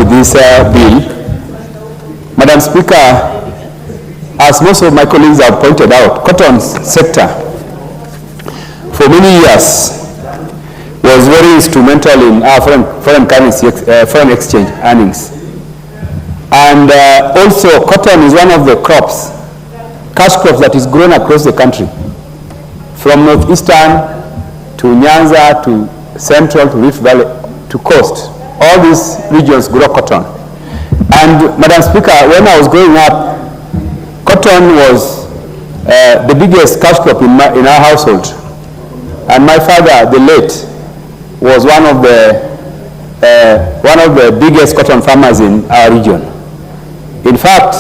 with this bill. Madam Speaker, as most of my colleagues have pointed out, cotton sector for many years was very instrumental in our foreign currency, foreign exchange earnings. And also cotton is one of the crops, cash crops that is grown across the country, from northeastern to Nyanza to central to Rift Valley to coast. All these regions grow cotton. And Madam Speaker, when I was growing up, cotton was the biggest cash crop in our household. And my father, the late, was one of the biggest cotton farmers in our region. In fact,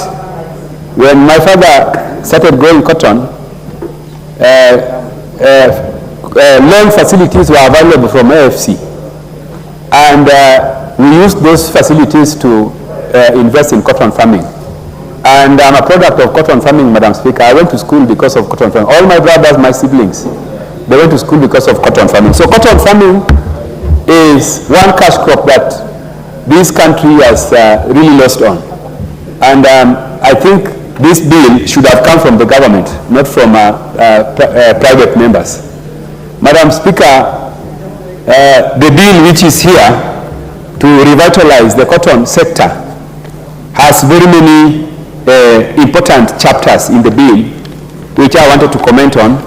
when my father started growing cotton, loan facilities were available from AFC. And we used those facilities to invest in cotton farming. And I'm a product of cotton farming, Madam Speaker. I went to school because of cotton farming. All my brothers, my siblings, they went to school because of cotton farming. So cotton farming is one cash crop that this country has really lost on. And I think this bill should have come from the government, not from private members. Madam Speaker, the bill which is here to revitalize the cotton sector has very many important chapters in the bill, which I wanted to comment on.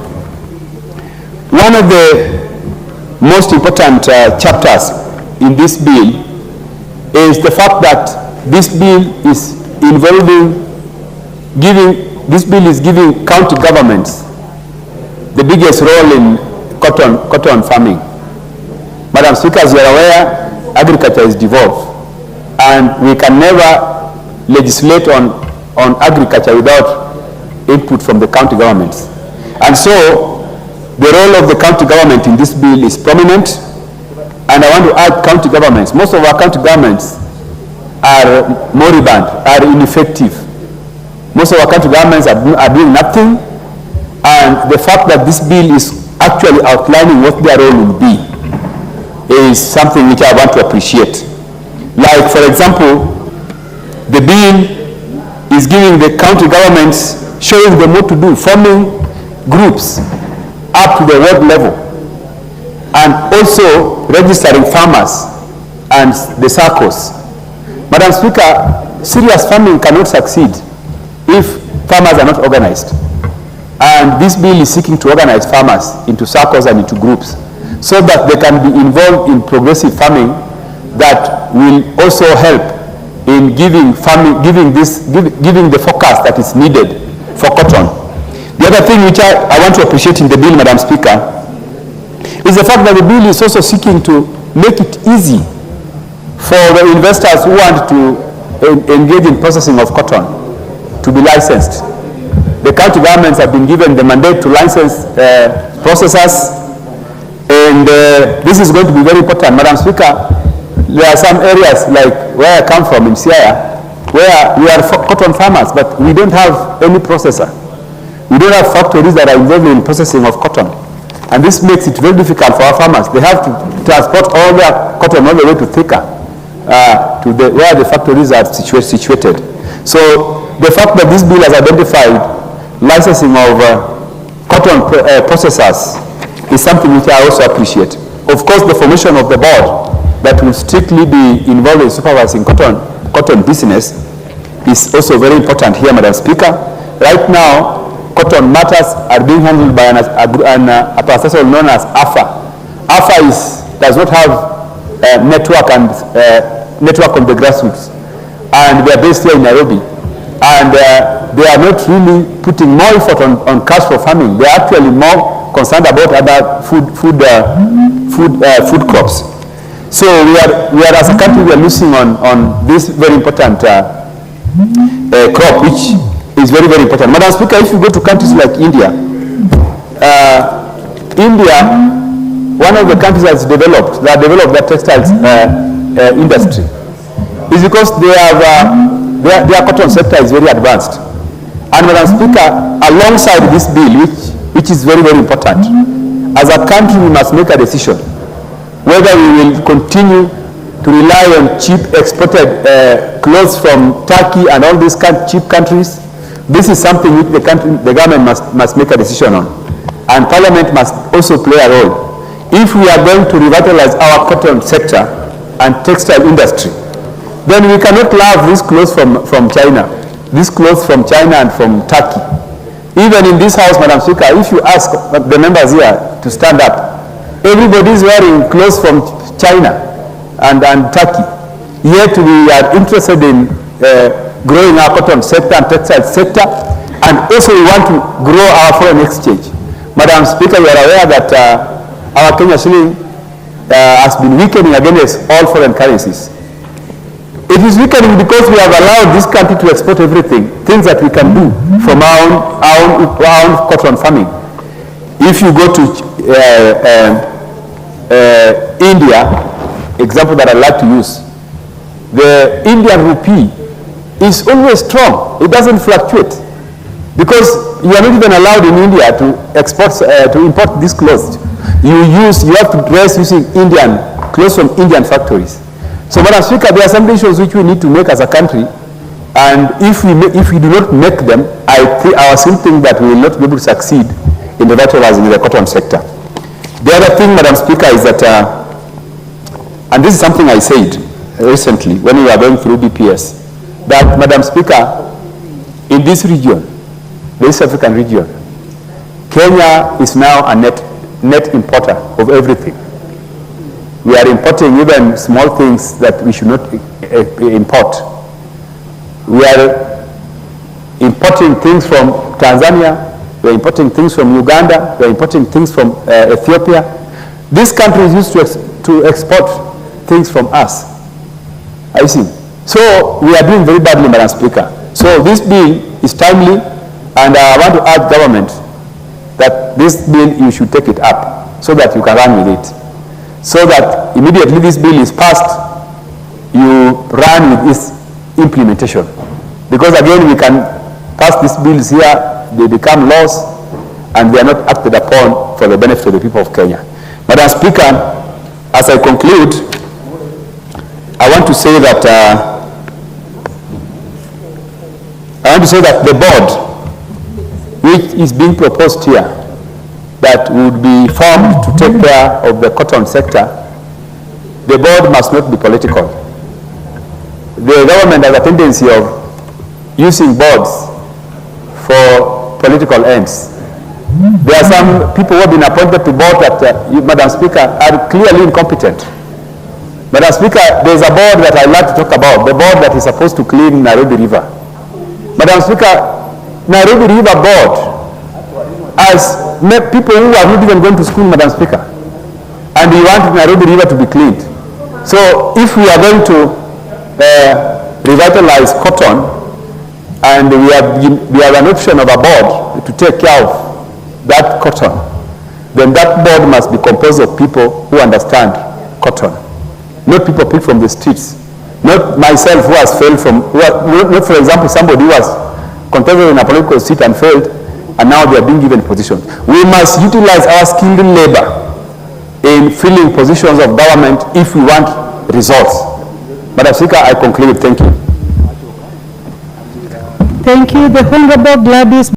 One of the most important chapters in this bill is the fact that this bill is giving county governments the biggest role in cotton farming. Madam Speaker, as you are aware, agriculture is devolved, and we can never legislate on agriculture without input from the county governments. And so the role of the county government in this bill is prominent, and I want to add county governments. Most of our county governments are moribund, are ineffective. Most of our county governments are doing nothing, and the fact that this bill is actually outlining what their role will be is something which I want to appreciate. Like, for example, the bill is giving the county governments, showing them what to do, forming groups up to the ward level, and also registering farmers and the SACCOs. Madam Speaker, serious farming cannot succeed if farmers are not organized. And this bill is seeking to organize farmers into SACCOs and into groups so that they can be involved in progressive farming that will also help in giving the focus that is needed for cotton. The other thing which I want to appreciate in the bill, Madam Speaker, is the fact that the bill is also seeking to make it easy for the investors who want to engage in processing of cotton to be licensed. The county governments have been given the mandate to license processors, and this is going to be very important. Madam Speaker, there are some areas like where I come from in Siaya, where we are cotton farmers, but we don't have any processor. We don't have factories that are involved in processing of cotton. And this makes it very difficult for our farmers. They have to transport all their cotton all the way to Thika, where the factories are situated. So the fact that this bill has identified licensing of cotton processors is something which I also appreciate. Of course, the formation of the board that will strictly be involved in supervising cotton business is also very important here, Madam Speaker. Right now, cotton matters are being handled by a association known as AFA. AFA does not have network on the grassroots, and they are based here in Nairobi. And they are not really putting more effort on cash for farming. They are actually more concerned about other food crops. So we are as a country, we are losing on this very important crop, which is very, very important. Madam Speaker, if you go to countries like India, one of the countries that developed their textiles industry is because their cotton sector is very advanced. And Madam Speaker, alongside this bill, which is very, very important, as a country we must make a decision whether we will continue to rely on cheap exported clothes from Turkey and all these cheap countries. This is something which the government must make a decision on. And Parliament must also play a role. If we are going to revitalize our cotton sector and textile industry, then we cannot love these clothes from China, these clothes from China and from Turkey. Even in this house, Madam Speaker, if you ask the members here to stand up, everybody is wearing clothes from China and Turkey. Yet we are interested in growing our cotton sector and textile sector, and also we want to grow our foreign exchange. Madam Speaker, you are aware that our Kenya shilling has been weakening against all foreign currencies. It is weakening because we have allowed this country to export everything, things that we can do from our own cotton farming. If you go to India, example that I like to use, the Indian rupee is always strong. It doesn't fluctuate because you are not even allowed in India to import these clothes. You have to dress using Indian clothes from Indian factories. So, Madam Speaker, there are some issues which we need to make as a country, and if we do not make them, I still think that we will not be able to succeed in revitalizing the cotton sector. The other thing, Madam Speaker, is that, and this is something I said recently when we were going through BPS, that, Madam Speaker, in this region, the East African region, Kenya is now a net importer of everything. We are importing even small things that we should not import. We are importing things from Tanzania, we are importing things from Uganda, we are importing things from Ethiopia. These countries used to export things from us. I see. So we are doing very badly, Madam Speaker. So this bill is timely, and I want to urge government that this bill, you should take it up so that you can run with it. So that immediately this bill is passed, you run with its implementation. Because again, we can pass these bills here, they become laws, and they are not acted upon for the benefit of the people of Kenya. Madam Speaker, as I conclude, I want to say that the board, which is being proposed here, that would be formed to take care of the cotton sector, the board must not be political. The government has a tendency of using boards for political ends. There are some people who have been appointed to board that, Madam Speaker, are clearly incompetent. Madam Speaker, there is a board that I'd like to talk about, the board that is supposed to clean Nairobi River. Madam Speaker, Nairobi River Board has people who are not even going to school, Madam Speaker, and we want Nairobi River to be cleaned. So if we are going to revitalize cotton, and we have an option of a board to take care of that cotton, then that board must be composed of people who understand cotton, not people picked from the streets, not myself who has failed not, for example, somebody who has contested in a political seat and failed, and now they are being given positions. We must utilize our skilled labor in filling positions of government if we want results. Madam Speaker, I conclude. Thank you. Thank you. The Honorable Gladys